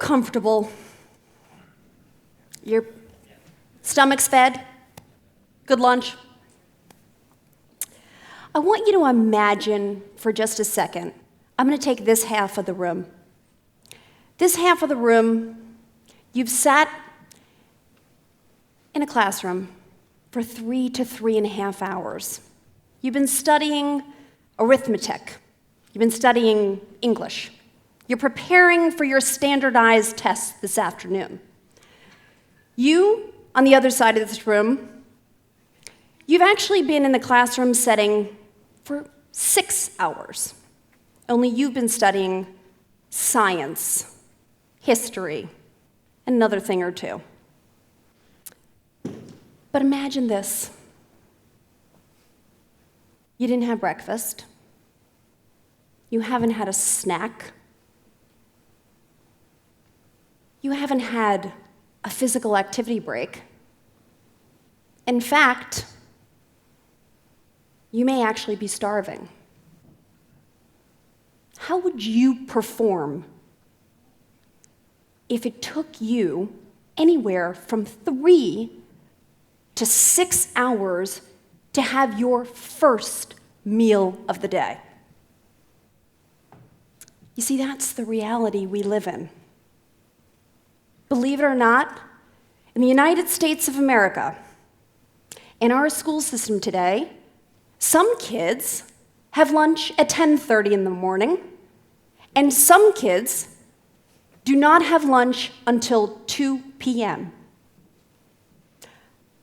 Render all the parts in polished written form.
comfortable. Your stomach's fed. Good lunch. I want you to imagine for just a second, I'm going to take this half of the room. This half of the room, you've sat in a classroom for 3 to 3.5 hours. You've been studying arithmetic. You've been studying English. You're preparing for your standardized tests this afternoon. You, on the other side of this room, you've actually been in the classroom setting for 6 hours. Only you've been studying science, history, and another thing or two. But imagine this. You didn't have breakfast. You haven't had a snack. You haven't had a physical activity break. In fact, you may actually be starving. How would you perform if it took you anywhere from 3 to 6 hours to have your first meal of the day? You see, that's the reality we live in. Believe it or not, in the United States of America, in our school system today, some kids have lunch at 10:30 in the morning, and some kids do not have lunch until 2 p.m.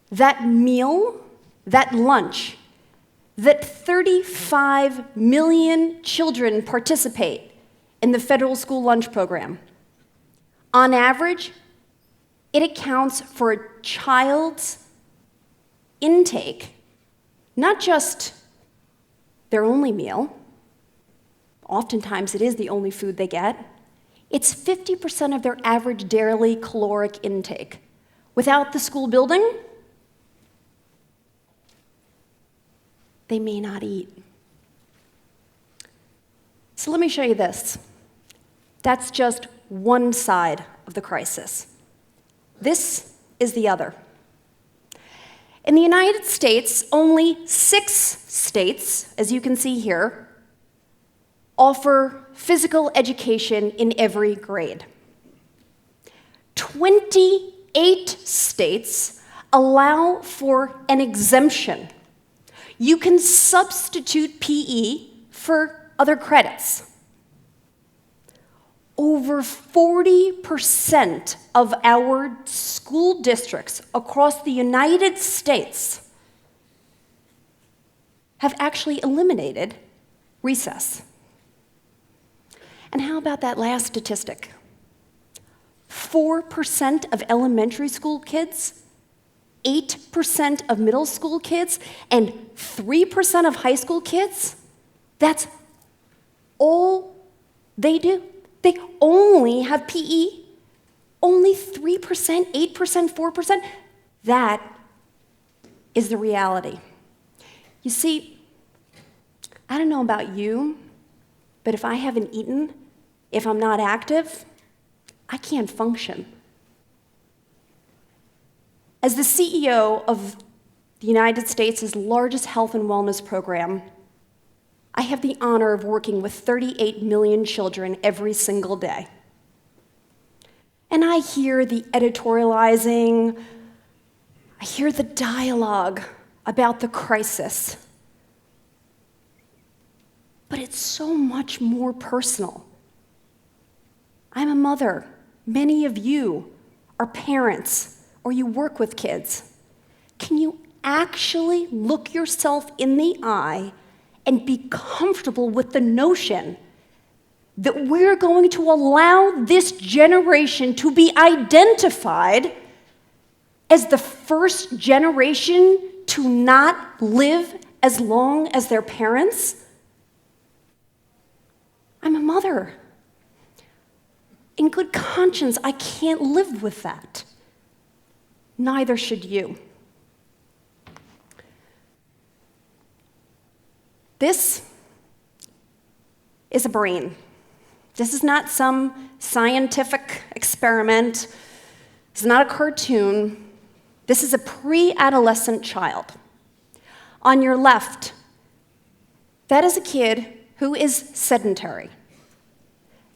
That meal, that lunch, that 35 million children participate in the federal school lunch program. On average, it accounts for a child's intake, not just their only meal. Oftentimes it is the only food they get. It's 50% of their average daily caloric intake. Without the school building, they may not eat. So let me show you this. That's just one side of the crisis. This is the other. In the United States, only 6 states, as you can see here, offer physical education in every grade. 28 states allow for an exemption. You can substitute PE for other credits. Over 40% of our school districts across the United States have actually eliminated recess. And how about that last statistic? 4% of elementary school kids, 8% of middle school kids, and 3% of high school kids, that's all they do. They only have PE. Only 3%, 8%, 4%. That is the reality. You see, I don't know about you, but if I haven't eaten, if I'm not active, I can't function. As the CEO of the United States' largest health and wellness program, I have the honor of working with 38 million children every single day. And I hear the editorializing, I hear the dialogue about the crisis. But it's so much more personal. I'm a mother. Many of you are parents, or you work with kids. Can you actually look yourself in the eye and be comfortable with the notion that we're going to allow this generation to be identified as the first generation to not live as long as their parents? I'm a mother. In good conscience, I can't live with that. Neither should you. This is a brain. This is not some scientific experiment. This is not a cartoon. This is a pre-adolescent child. On your left, that is a kid who is sedentary.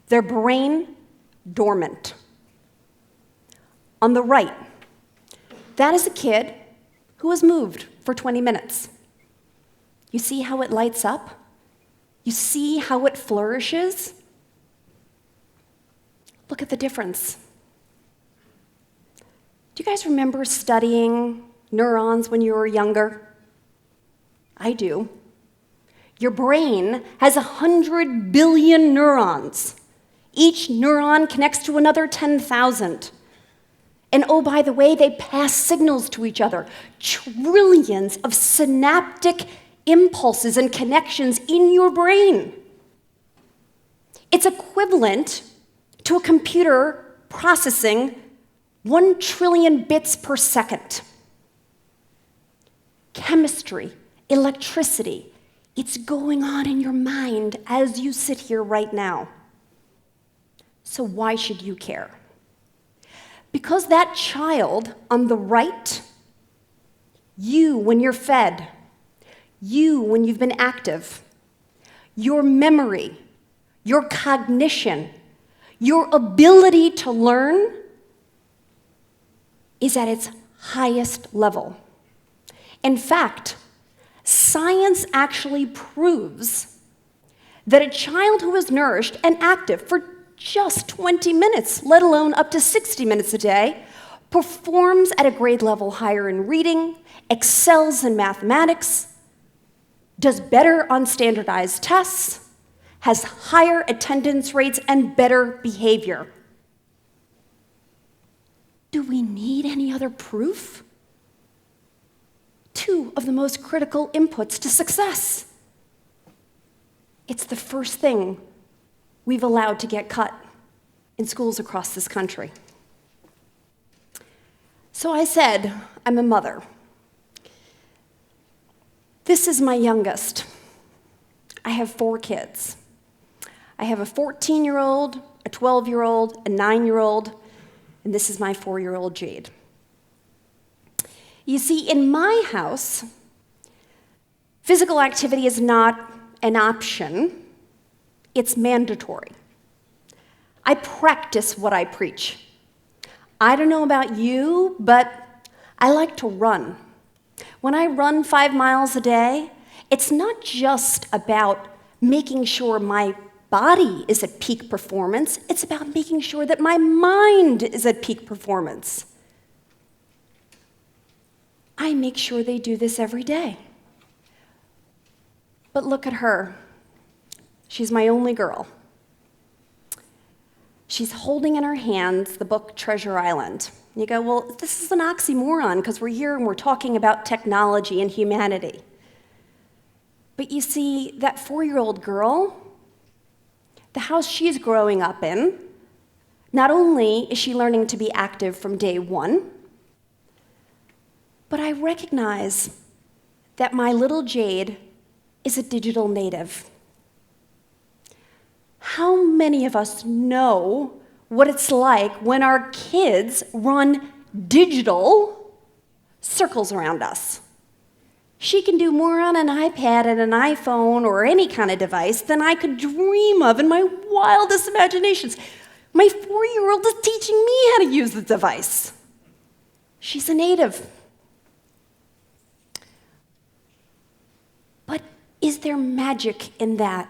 Their brain dormant. On the right, that is a kid who has moved for 20 minutes. You see how it lights up? You see how it flourishes? Look at the difference. Do you guys remember studying neurons when you were younger? I do. Your brain has 100 billion neurons. Each neuron connects to another 10,000. And oh, by the way, they pass signals to each other. Trillions of synaptic impulses and connections in your brain. It's equivalent to a computer processing 1 trillion bits per second. Chemistry, electricity, it's going on in your mind as you sit here right now. So why should you care? Because that child on the right, you when you're fed, you when you've been active, your memory, your cognition, your ability to learn is at its highest level. In fact, science actually proves that a child who is nourished and active for just 20 minutes, let alone up to 60 minutes a day, performs at a grade level higher in reading, excels in mathematics, does better on standardized tests, has higher attendance rates and better behavior. Do we need any other proof? 2 of the most critical inputs to success. It's the first thing we've allowed to get cut in schools across this country. So I said, I'm a mother. This is my youngest. I have 4 kids. I have a 14-year-old, a 12-year-old, a 9-year-old, and this is my 4-year-old Jade. You see, in my house, physical activity is not an option, it's mandatory. I practice what I preach. I don't know about you, but I like to run. When I run 5 miles a day, it's not just about making sure my body is at peak performance, it's about making sure that my mind is at peak performance. I make sure they do this every day. But look at her. She's my only girl. She's holding in her hands the book Treasure Island. And you go, well, this is an oxymoron because we're here and we're talking about technology and humanity. But you see, that 4-year-old girl, the house she's growing up in, not only is she learning to be active from day 1, but I recognize that my little Jade is a digital native. How many of us know what it's like when our kids run digital circles around us? She can do more on an iPad and an iPhone or any kind of device than I could dream of in my wildest imaginations. My 4-year-old is teaching me how to use the device. She's a native. But is there magic in that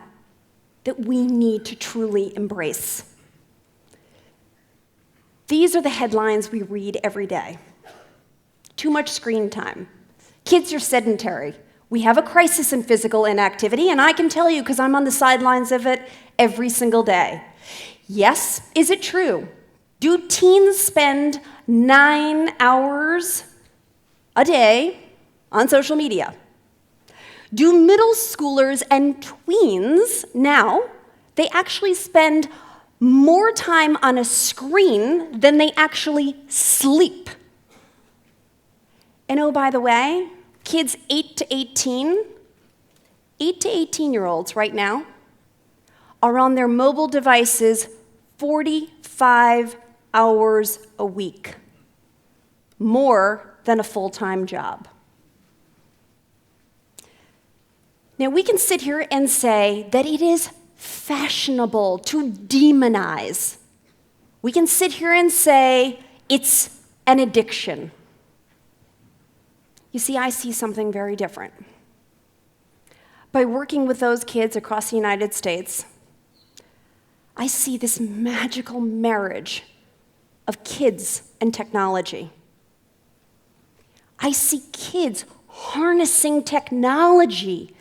we need to truly embrace? These are the headlines we read every day. Too much screen time. Kids are sedentary. We have a crisis in physical inactivity, and I can tell you because I'm on the sidelines of it every single day. Yes, is it true? Do teens spend 9 hours a day on social media? Do middle schoolers and tweens now, they actually spend more time on a screen than they actually sleep? And oh, by the way, kids 8 to 18-year-olds right now are on their mobile devices 45 hours a week, more than a full-time job. Now, we can sit here and say that it is fashionable to demonize. We can sit here and say it's an addiction. You see, I see something very different. By working with those kids across the United States, I see this magical marriage of kids and technology. I see kids harnessing technology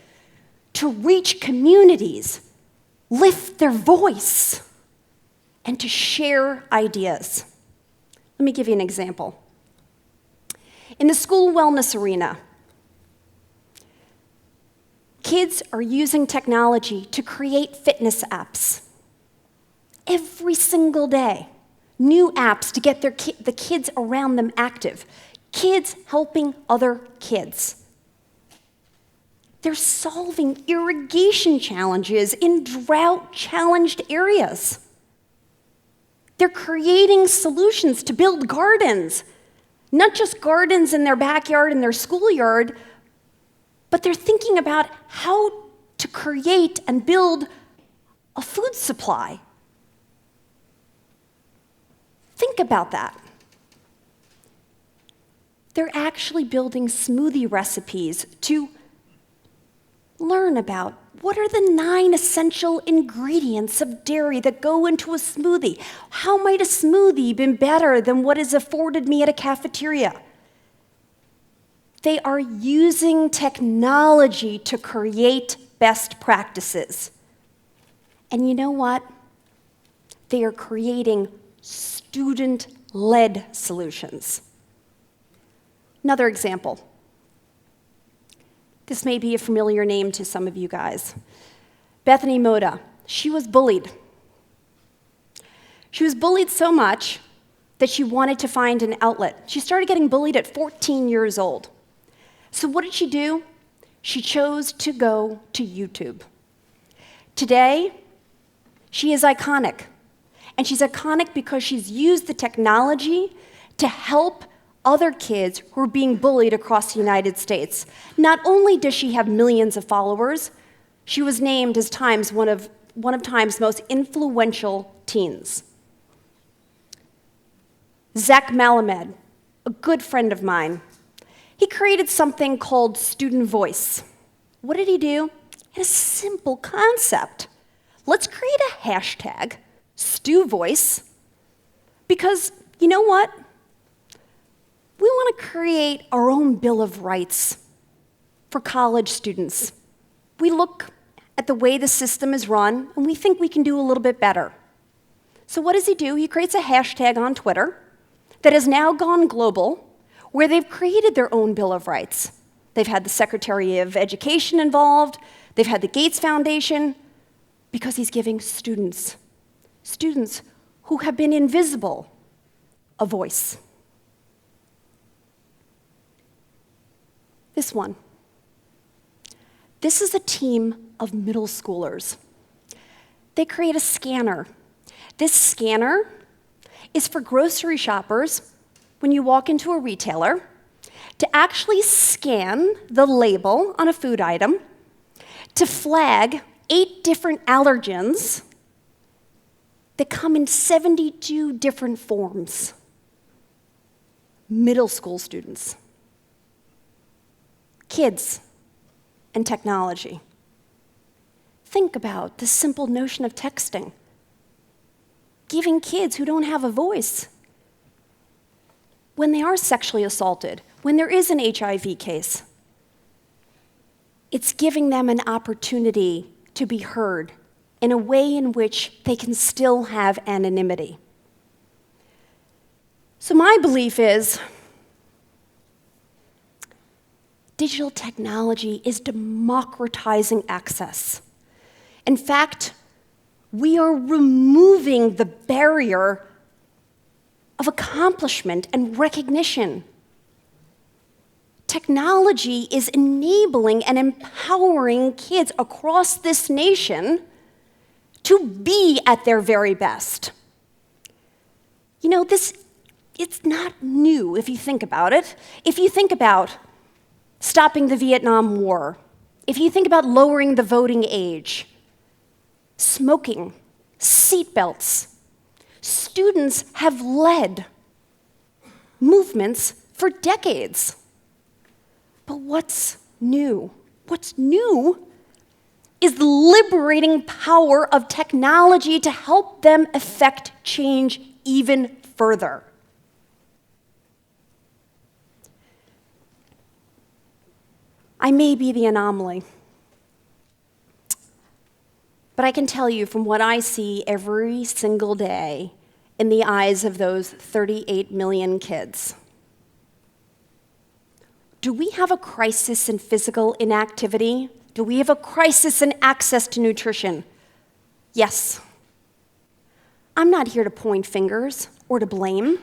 to reach communities, lift their voice, and to share ideas. Let me give you an example. In the school wellness arena, kids are using technology to create fitness apps. Every single day, new apps to get the kids around them active. Kids helping other kids. They're solving irrigation challenges in drought-challenged areas. They're creating solutions to build gardens, not just gardens in their backyard and their schoolyard, but they're thinking about how to create and build a food supply. Think about that. They're actually building smoothie recipes to learn about what are the 9 essential ingredients of dairy that go into a smoothie. How might a smoothie be better than what is afforded me at a cafeteria? They are using technology to create best practices. And you know what? They are creating student-led solutions. Another example. This may be a familiar name to some of you guys. Bethany Moda. She was bullied. She was bullied so much that she wanted to find an outlet. She started getting bullied at 14 years old. So what did she do? She chose to go to YouTube. Today, she is iconic. And she's iconic because she's used the technology to help other kids who are being bullied across the United States. Not only does she have millions of followers, she was named as Time's one of Time's most influential teens. Zach Malamed, a good friend of mine, he created something called Student Voice. What did he do? He had a simple concept. Let's create a hashtag, StuVoice, because you know what? We want to create our own Bill of Rights for college students. We look at the way the system is run, and we think we can do a little bit better. So what does he do? He creates a hashtag on Twitter that has now gone global, where they've created their own Bill of Rights. They've had the Secretary of Education involved. They've had the Gates Foundation, because he's giving students who have been invisible, a voice. This one. This is a team of middle schoolers. They create a scanner. This scanner is for grocery shoppers when you walk into a retailer to actually scan the label on a food item to flag 8 different allergens that come in 72 different forms. Middle school students. Kids and technology. Think about the simple notion of texting. Giving kids who don't have a voice, when they are sexually assaulted, when there is an HIV case, it's giving them an opportunity to be heard in a way in which they can still have anonymity. So my belief is digital technology is democratizing access. In fact, we are removing the barrier of accomplishment and recognition. Technology is enabling and empowering kids across this nation to be at their very best. You know, it's not new if you think about it. If you think about stopping the Vietnam War, if you think about lowering the voting age, smoking, seatbelts, students have led movements for decades. But what's new? What's new is the liberating power of technology to help them affect change even further. I may be the anomaly, but I can tell you from what I see every single day in the eyes of those 38 million kids. Do we have a crisis in physical inactivity? Do we have a crisis in access to nutrition? Yes. I'm not here to point fingers or to blame.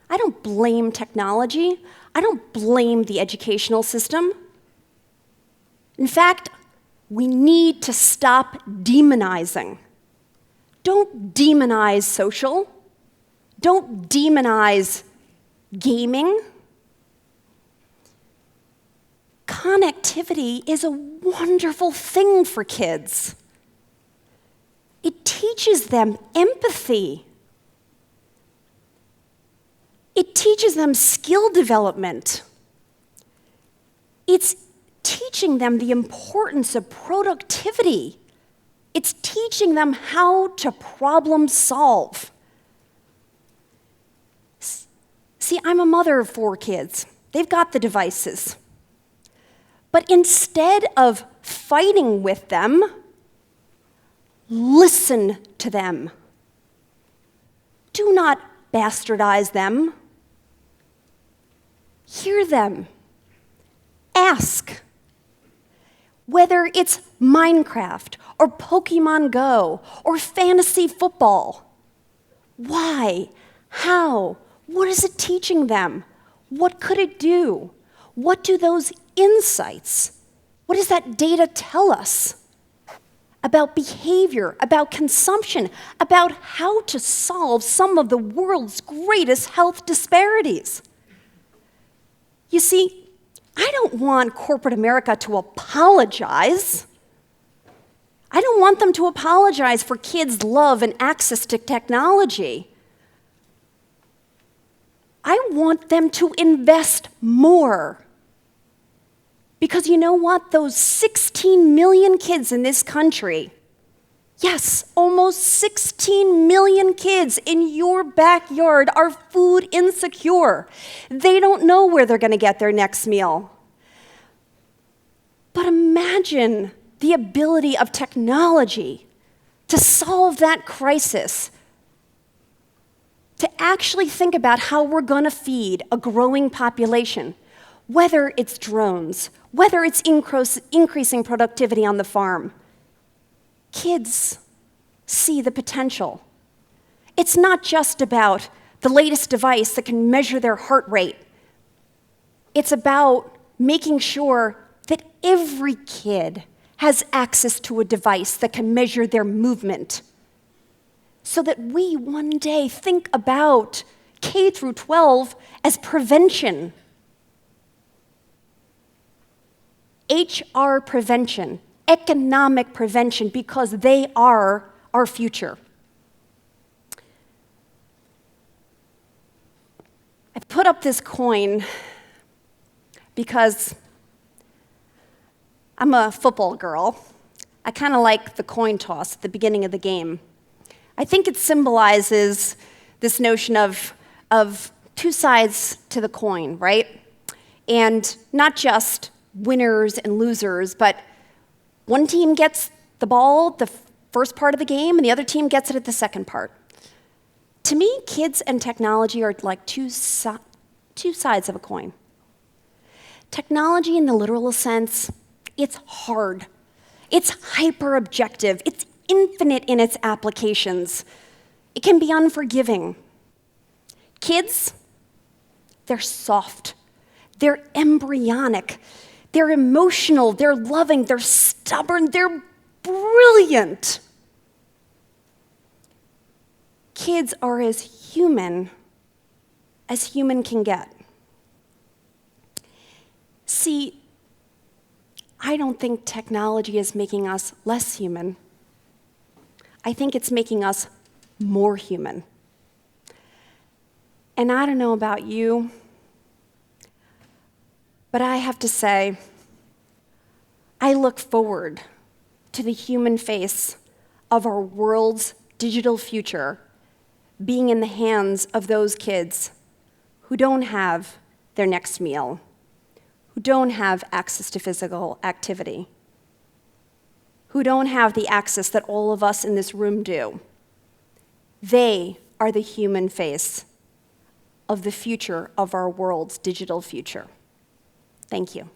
I don't blame technology. I don't blame the educational system. In fact, we need to stop demonizing. Don't demonize social. Don't demonize gaming. Connectivity is a wonderful thing for kids. It teaches them empathy. It teaches them skill development. It's teaching them the importance of productivity. It's teaching them how to problem solve. See, I'm a mother of 4 kids. They've got the devices. But instead of fighting with them, listen to them. Do not bastardize them. Hear them. Ask. Whether it's Minecraft or Pokemon Go or fantasy football. Why? How? What is it teaching them? What could it do? What do those insights, what does that data tell us about behavior, about consumption, about how to solve some of the world's greatest health disparities? You see, I don't want corporate America to apologize. I don't want them to apologize for kids' love and access to technology. I want them to invest more. Because you know what? Those 16 million kids in this country, yes, almost 16 million kids in your backyard are food insecure. They don't know where they're going to get their next meal. But imagine the ability of technology to solve that crisis, to actually think about how we're going to feed a growing population, whether it's drones, whether it's increasing productivity on the farm. Kids see the potential. It's not just about the latest device that can measure their heart rate. It's about making sure that every kid has access to a device that can measure their movement, so that we one day think about K through 12 as prevention. HR prevention, economic prevention, because they are our future. I put up this coin because I'm a football girl. I kind of like the coin toss at the beginning of the game. I think it symbolizes this notion of 2 sides to the coin, right? And not just winners and losers, but one team gets the ball the first part of the game and the other team gets it at the second part. To me, kids and technology are like two sides of a coin. Technology in the literal sense, it's hard. It's hyper-objective. It's infinite in its applications. It can be unforgiving. Kids, they're soft. They're embryonic. They're emotional, they're loving, they're stubborn, they're brilliant. kids are as human can get. See, I don't think technology is making us less human. I think it's making us more human. And I don't know about you, but I have to say, I look forward to the human face of our world's digital future being in the hands of those kids who don't have their next meal, who don't have access to physical activity, who don't have the access that all of us in this room do. They are the human face of the future of our world's digital future. Thank you.